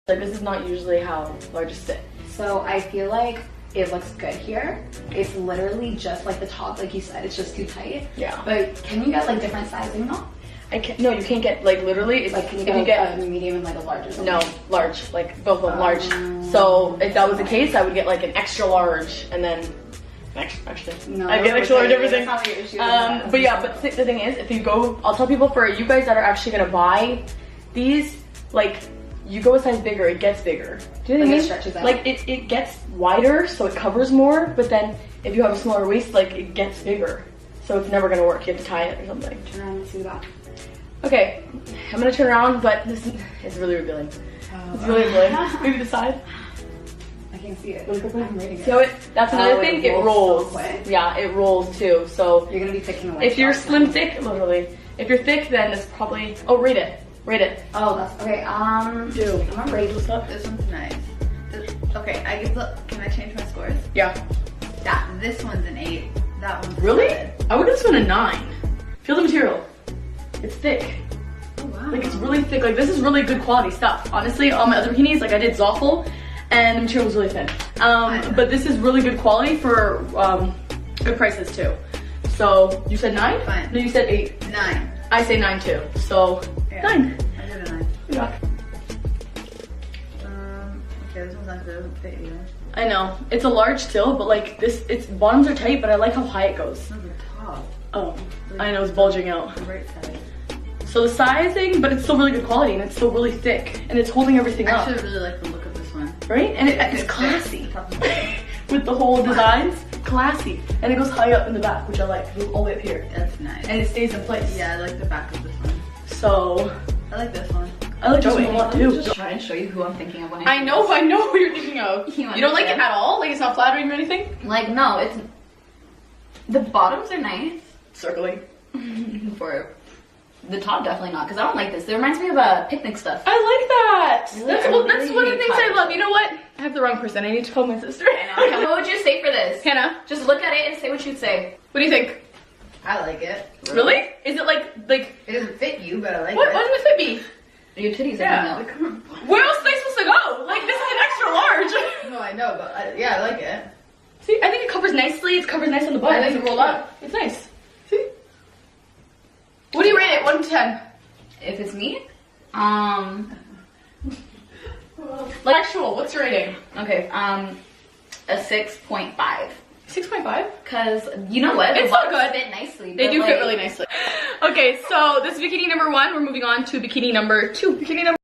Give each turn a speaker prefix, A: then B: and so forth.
A: Like, this is not usually how larges sit.
B: So I feel like it looks good here. It's literally just like the top, like you said, it's just too tight.
A: Yeah.
B: But can you get like different sizing though?
A: I can't, no, you can't get, like, literally, it's,
B: Like, can you
A: if
B: get a medium and like a large or something?
A: no, large, like, both of them large. So if that was the case, I would get like an extra large, and then, actually,
B: No,
A: I'd get extra large everything.
B: That's not what your issue is.
A: But yeah, but the thing is, if you go, I'll tell people, for you guys that are actually gonna buy these, like, you go a size bigger, it gets bigger. Do you know what I mean?
B: It stretches out.
A: Like, it gets wider, so it covers more, but then if you have a smaller waist, like, it gets bigger. So it's never gonna work, you have to tie it or something.
B: Turn around and see the back.
A: Okay, I'm gonna turn around, but this is really revealing. It's really revealing. Maybe the side.
B: I can't see it.
A: Really quickly.
B: I'm reading it.
A: So that's another thing, it rolls.
B: So quick.
A: Yeah, it rolls too, so.
B: You're gonna be picking away.
A: If you're slim thick, literally. If you're thick, then it's probably, oh, rate it. Rate it.
B: Oh, that's, okay,
A: Dude,
B: I'm gonna rate this up.
C: This one's nice. Okay, I give the, can I change my scores?
A: Yeah.
C: This one's an 8. That one's
A: Really?
C: 7.
A: I would give this one a 9. Feel the material. It's thick.
C: Oh wow.
A: Like, it's really thick. Like, this is really good quality stuff. Honestly, all my other bikinis, like, I did Zoffel, and the material was really thin. But this is really good quality for good prices too. So, you said 9?
C: Fine.
A: No, you said 8.
C: 9.
A: I say 9 too. So,
C: Yeah.
A: 9.
C: I did a 9.
A: Yeah.
C: Okay, this one's not good. It doesn't fit either.
A: I know. It's a large still, but like this, its bottoms are tight, but I like how high it goes.
C: It's not the top.
A: Oh, I know, it's bulging out.
C: The right side.
A: So the sizing, but it's still really good quality, and it's still really thick, and it's holding everything
C: I
A: up.
C: actually really like the look of this one.
A: Right? And it's
C: fits
A: classy.
C: the top of the
A: With the whole designs, classy. And it goes high up in the back, which I like. It goes all the way up here.
C: That's nice.
A: And it stays in place.
C: Yeah, I like the back of this one.
A: So,
C: I like this one.
A: I like this one a lot too.
B: Just try and show you who I'm thinking of when
A: I know who you're thinking of.
B: You
A: You don't like it
B: understand?
A: at all? Like, it's not flattering or anything?
B: Like, no, it's, the bottoms are nice.
A: Circling.
B: For the top, definitely not, because I don't like this. It reminds me of picnic stuff.
A: I like that.
B: Really?
A: That's,
B: I
A: well, that's
B: really
A: one of the things I
B: hate
A: love. You know what? I have the wrong person. I need to call my sister.
B: Okay, what would you say for this?
A: Hannah,
B: Just look at it and say what you'd say.
A: what do you think?
C: I like it.
A: Really? Is it like
C: It doesn't fit you, but I like
A: what
C: it.
A: does it fit me?
B: Your titties
A: Yeah.
B: are milk.
A: Where else am I supposed to go? Like, this is an extra large.
C: No, I know, but yeah, I like it.
A: See, I think it covers nicely. It's covered nice on the butt. It doesn't roll up. It's nice. See? What do you rate it? 1 to 10.
B: If it's me,
A: Like actual, what's your rating?
B: okay, a 6.5.
A: 6.5.
B: Cause you know what?
A: It's
B: The
A: so
B: bottoms
A: good.
B: fit nicely.
A: They
B: but,
A: do
B: like,
A: fit really nicely. Okay, so this is bikini number 1. We're moving on to bikini number 2. Bikini number